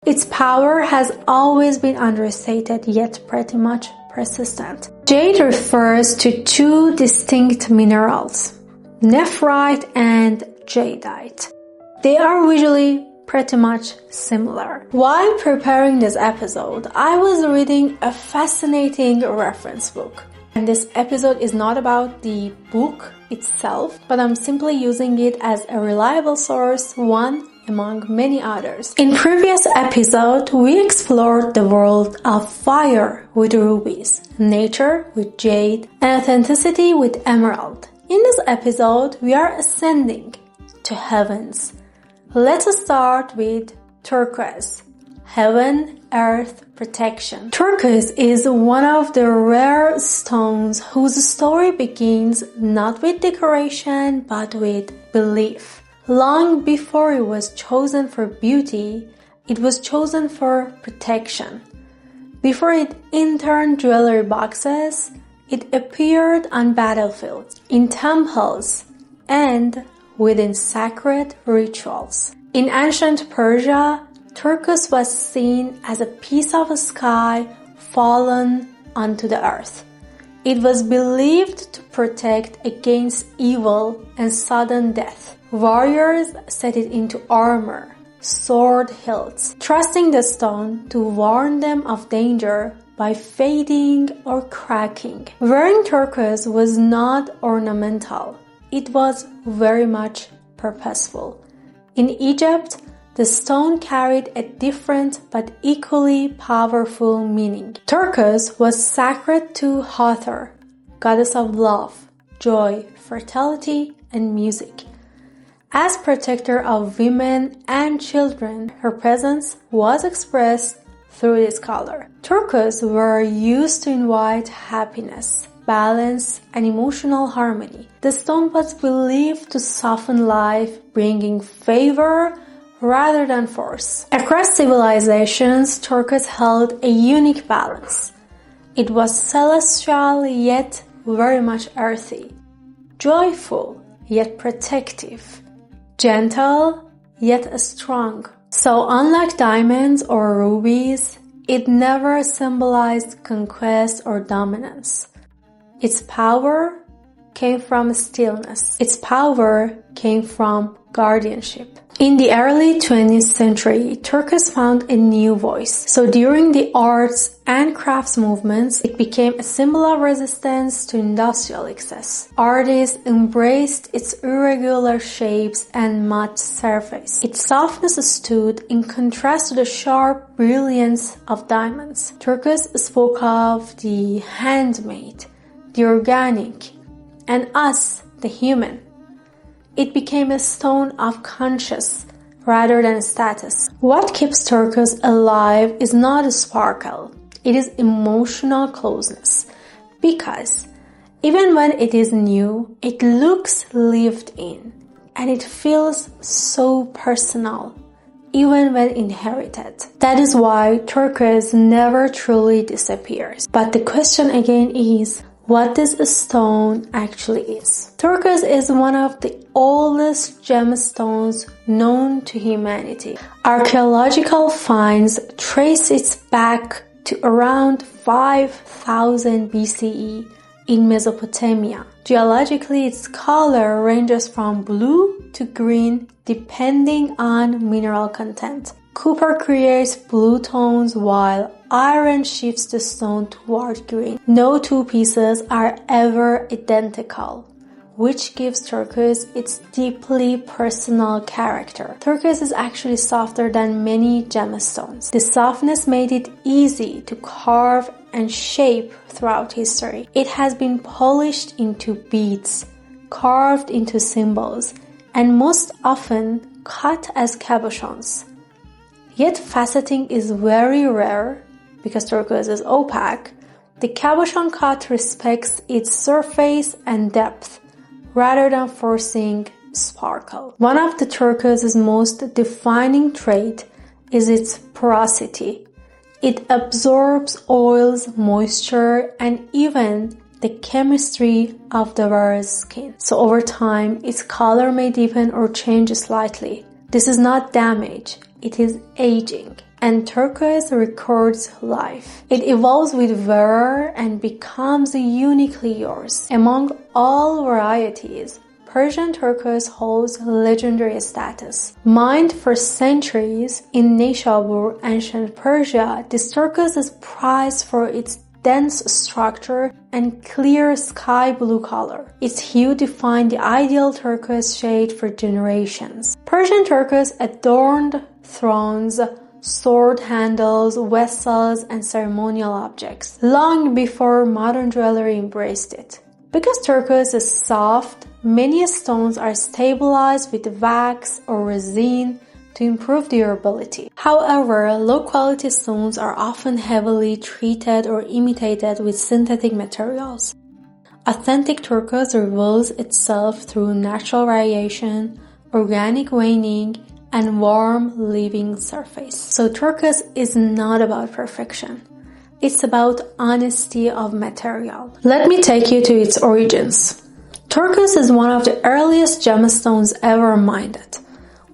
Its power has always been understated yet pretty much persistent. Jade refers to two distinct minerals, nephrite and jadeite. They are visually pretty much similar. While preparing this episode, I was reading a fascinating reference book. And this episode is not about the book itself, but I'm simply using it as a reliable source, one among many others. In previous episode, we explored the world of fire with rubies, nature with jade, and authenticity with emerald. In this episode, we are ascending to heavens. Let us start with turquoise, heaven, earth, protection. Turquoise is one of the rare stones whose story begins not with decoration but with belief. Long before it was chosen for beauty, it was chosen for protection. Before it entered jewelry boxes, it appeared on battlefields, in temples, and within sacred rituals. In ancient Persia, turquoise was seen as a piece of sky fallen onto the earth. It was believed to protect against evil and sudden death. Warriors set it into armor, sword hilts, trusting the stone to warn them of danger by fading or cracking. Wearing turquoise was not ornamental. It was very much purposeful. In Egypt, the stone carried a different but equally powerful meaning. Turquoise was sacred to Hathor, goddess of love, joy, fertility, and music. As protector of women and children, her presence was expressed through this color. Turquoise were used to invite happiness, balance, and emotional harmony. The stone was believed to soften life, bringing favor rather than force. Across civilizations, turquoise held a unique balance. It was celestial yet very much earthy, joyful yet protective, gentle yet strong. So unlike diamonds or rubies, it never symbolized conquest or dominance. Its power came from stillness. Its power came from guardianship. In the early 20th century, turquoise found a new voice. So during the arts and crafts movements, it became a symbol of resistance to industrial excess. Artists embraced its irregular shapes and matte surface. Its softness stood in contrast to the sharp brilliance of diamonds. Turquoise spoke of the handmade, the organic, and us, the human. It became a stone of conscience rather than status. What keeps turquoise alive is not a sparkle, it is emotional closeness. Because even when it is new, it looks lived in, and it feels so personal, even when inherited. That is why turquoise never truly disappears. But the question again is, what this stone actually is. Turquoise is one of the oldest gemstones known to humanity. Archaeological finds trace it back to around 5000 BCE in Mesopotamia. Geologically, its color ranges from blue to green depending on mineral content. Copper creates blue tones while iron shifts the stone toward green. No two pieces are ever identical, which gives turquoise its deeply personal character. Turquoise is actually softer than many gemstones. The softness made it easy to carve and shape throughout history. It has been polished into beads, carved into symbols, and most often cut as cabochons. Yet faceting is very rare because turquoise is opaque. The cabochon cut respects its surface and depth rather than forcing sparkle. One of the turquoise's most defining trait is its porosity. It absorbs oils, moisture, and even the chemistry of the wearer's skin. So over time, its color may deepen or change slightly. This is not damage, it is aging. and turquoise records life. It evolves with wear and becomes uniquely yours. Among all varieties, Persian turquoise holds legendary status. Mined for centuries in Nishabur, ancient Persia, this turquoise is prized for its dense structure and clear sky blue color. Its hue defined the ideal turquoise shade for generations. Persian turquoise adorned thrones, sword handles, vessels, and ceremonial objects, long before modern jewelry embraced it. Because turquoise is soft, many stones are stabilized with wax or resin to improve durability. However, low-quality stones are often heavily treated or imitated with synthetic materials. Authentic turquoise reveals itself through natural variation, organic veining, and warm, living surface. So turquoise is not about perfection. It's about honesty of material. Let me take you to its origins. Turquoise is one of the earliest gemstones ever mined,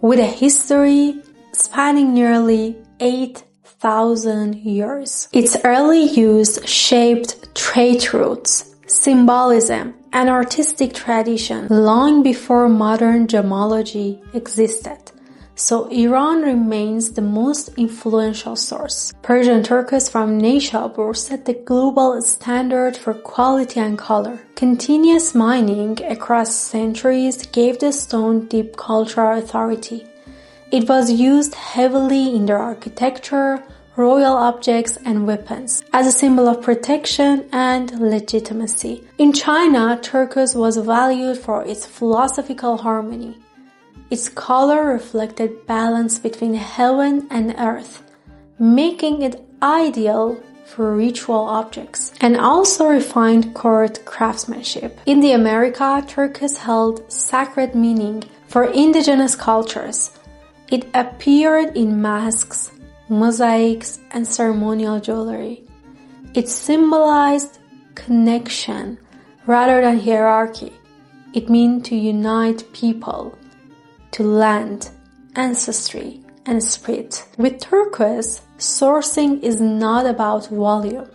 with a history spanning nearly 8,000 years. Its early use shaped trade routes, symbolism, and artistic tradition long before modern gemology existed. So Iran remains the most influential source. Persian turquoise from Nishabur set the global standard for quality and color. Continuous mining across centuries gave the stone deep cultural authority. It was used heavily in their architecture, royal objects, and weapons, as a symbol of protection and legitimacy. In China, turquoise was valued for its philosophical harmony. Its color reflected balance between heaven and earth, making it ideal for ritual objects, and also refined court craftsmanship. In the America, turquoise held sacred meaning for indigenous cultures. It appeared in masks, mosaics, and ceremonial jewelry. It symbolized connection rather than hierarchy. It meant to unite people, to land, ancestry, and spirit. With turquoise, sourcing is not about volume.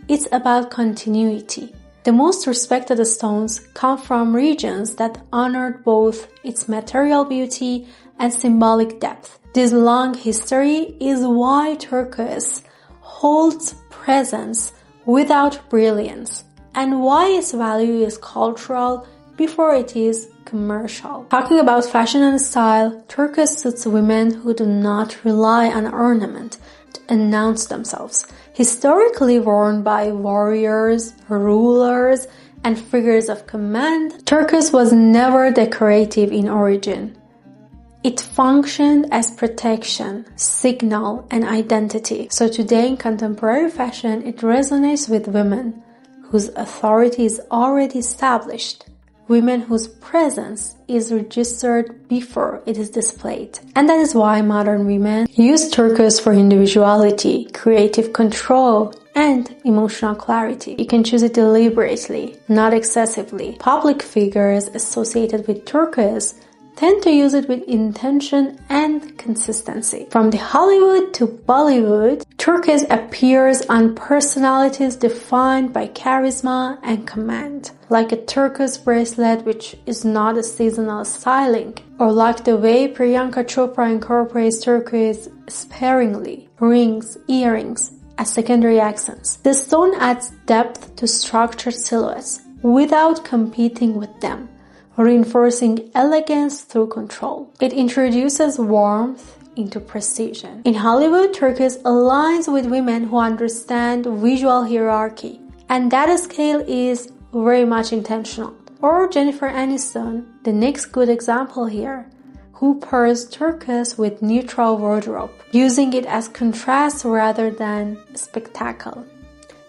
It's about continuity. The most respected stones come from regions that honored both its material beauty and symbolic depth. This long history is why turquoise holds presence without brilliance, and why its value is cultural before it is commercial. Talking about fashion and style, turquoise suits women who do not rely on ornament to announce themselves. Historically worn by warriors, rulers, and figures of command, turquoise was never decorative in origin. It functioned as protection, signal, and identity. So today in contemporary fashion, it resonates with women whose authority is already established. Women whose presence is registered before it is displayed. And that is why modern women use turquoise for individuality, creative control, and emotional clarity. You can choose it deliberately, not excessively. Public figures associated with turquoise tend to use it with intention and consistency. From the Hollywood to Bollywood, turquoise appears on personalities defined by charisma and command, like a turquoise bracelet which is not a seasonal styling, or like the way Priyanka Chopra incorporates turquoise sparingly, rings, earrings, as secondary accents. The stone adds depth to structured silhouettes without competing with them, reinforcing elegance through control. It introduces warmth into precision. In Hollywood, turquoise aligns with women who understand visual hierarchy, and that scale is very much intentional. Or Jennifer Aniston, the next good example here, who pairs turquoise with neutral wardrobe, using it as contrast rather than spectacle.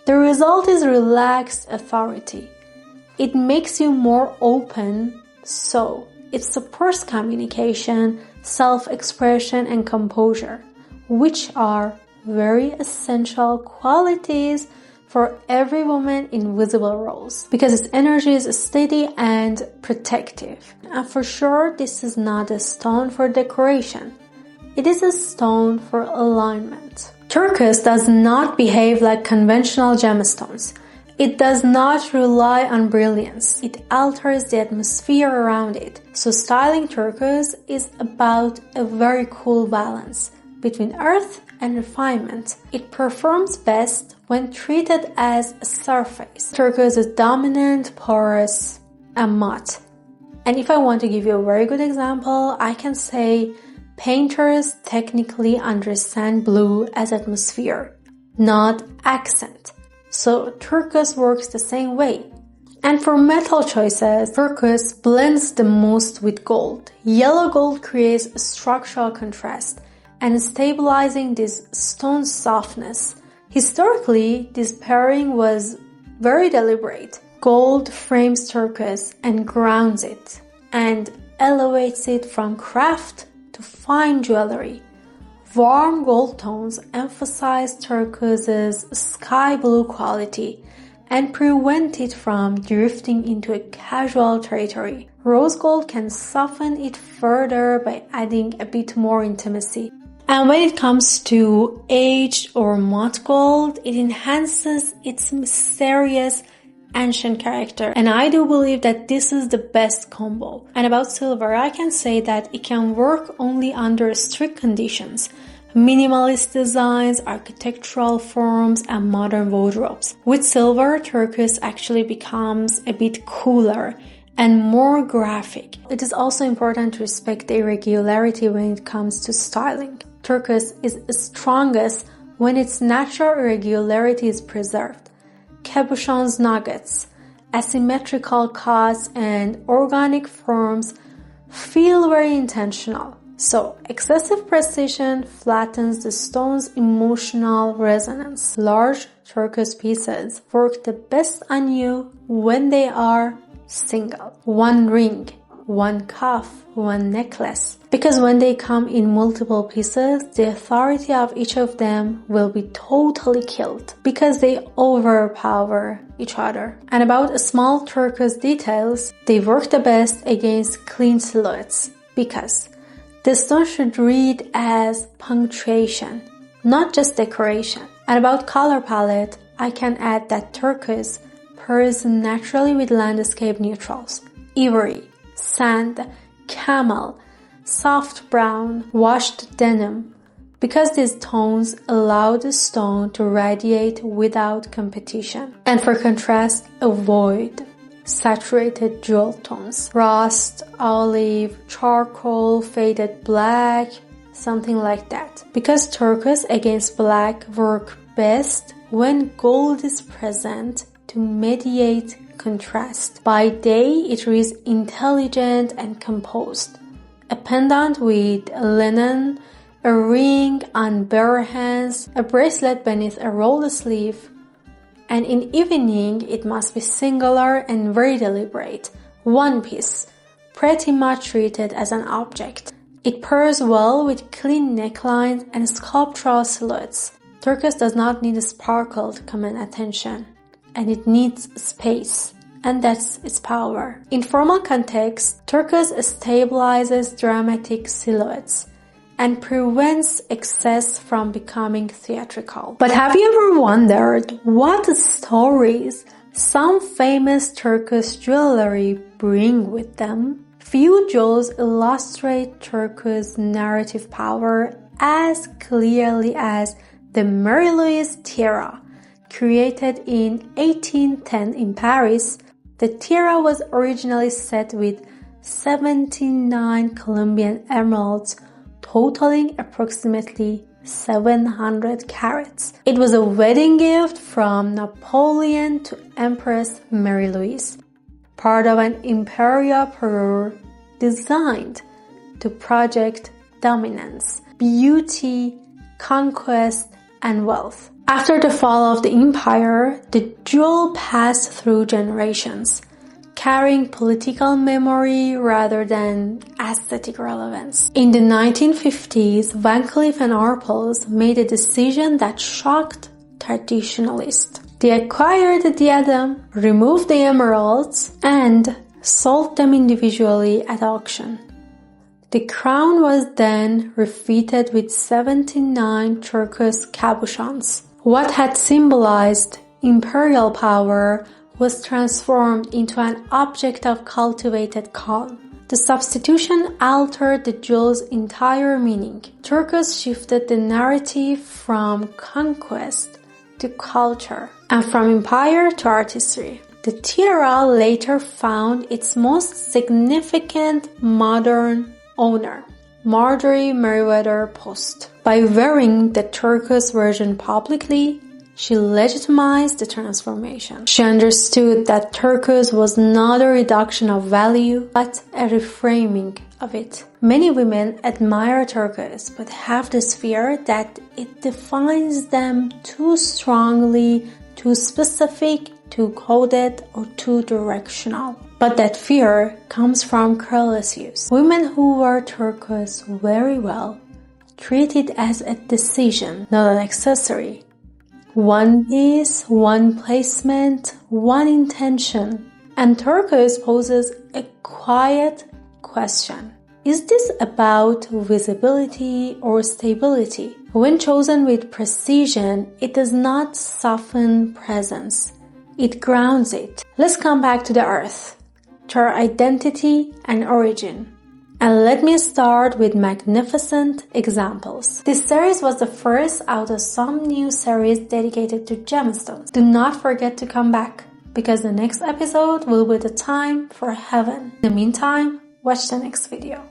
The result is relaxed authority. It makes you more open, so it supports communication, self-expression, and composure, which are very essential qualities for every woman in visible roles, because its energy is steady and protective. And for sure, this is not a stone for decoration. It is a stone for alignment. Turquoise does not behave like conventional gemstones. It does not rely on brilliance. It alters the atmosphere around it. So styling turquoise is about a very cool balance between earth and refinement. It performs best when treated as a surface. Turquoise is dominant, porous, and matte. And if I want to give you a very good example, I can say painters technically understand blue as atmosphere, not accent. So turquoise works the same way. And for metal choices, turquoise blends the most with gold. Yellow gold creates a structural contrast and stabilizing this stone's softness. Historically, this pairing was very deliberate. Gold frames turquoise and grounds it and elevates it from craft to fine jewelry. Warm gold tones emphasize turquoise's sky blue quality and prevent it from drifting into a casual territory. Rose gold can soften it further by adding a bit more intimacy. And when it comes to aged or matte gold, it enhances its mysterious ancient character. And I do believe that this is the best combo. And about silver, I can say that it can work only under strict conditions. Minimalist designs, architectural forms, and modern wardrobes. With silver, turquoise actually becomes a bit cooler and more graphic. It is also important to respect the irregularity when it comes to styling. Turquoise is strongest when its natural irregularity is preserved. Cabochon's nuggets, asymmetrical cuts, and organic forms feel very intentional. So, excessive precision flattens the stone's emotional resonance. Large turquoise pieces work the best on you when they are single. One ring, one cuff, one necklace. Because when they come in multiple pieces, the authority of each of them will be totally killed because they overpower each other. And about small turquoise details, they work the best against clean silhouettes because the stone should read as punctuation, not just decoration. And about color palette, I can add that turquoise pairs naturally with landscape neutrals. Ivory, sand, camel, soft brown, washed denim, because these tones allow the stone to radiate without competition. And for contrast, avoid saturated jewel tones. Rust, olive, charcoal, faded black, something like that. Because turquoise against black work best when gold is present to mediate contrast. By day, it is intelligent and composed. A pendant with linen, a ring on bare hands, a bracelet beneath a rolled sleeve, and in evening, it must be singular and very deliberate. One piece, pretty much treated as an object. It pairs well with clean necklines and sculptural silhouettes. Turquoise does not need a sparkle to command attention, and it needs space, and that's its power. In formal context, turquoise stabilizes dramatic silhouettes and prevents excess from becoming theatrical. But have you ever wondered what stories some famous turquoise jewelry bring with them? Few jewels illustrate turquoise narrative power as clearly as the Mary Louise tiara. Created in 1810 in Paris, the tiara was originally set with 79 Colombian emeralds, totaling approximately 700 carats. It was a wedding gift from Napoleon to Empress Mary Louise, part of an imperial parure designed to project dominance, beauty, conquest, and wealth. After the fall of the empire, the jewel passed through generations, carrying political memory rather than aesthetic relevance. In the 1950s, Van Cleef & Arpels made a decision that shocked traditionalists. They acquired the diadem, removed the emeralds, and sold them individually at auction. The crown was then refitted with 79 turquoise cabochons. What had symbolized imperial power was transformed into an object of cultivated calm. The substitution altered the jewel's entire meaning. Turquoise shifted the narrative from conquest to culture, and from empire to artistry. The tiara later found its most significant modern owner, Marjorie Merriweather Post. By wearing the turquoise version publicly, she legitimized the transformation. She understood that turquoise was not a reduction of value, but a reframing of it. Many women admire turquoise, but have this fear that it defines them too strongly, too specific, too coded, or too directional. But that fear comes from careless use. Women who wear turquoise very well treat it as a decision, not an accessory. One piece, one placement, one intention. And turquoise poses a quiet question. Is this about visibility or stability? When chosen with precision, it does not soften presence. It grounds it. Let's come back to the earth, to our identity and origin. And let me start with magnificent examples. This series was the first out of some new series dedicated to gemstones. Do not forget to come back, because the next episode will be the time for heaven. In the meantime, watch the next video.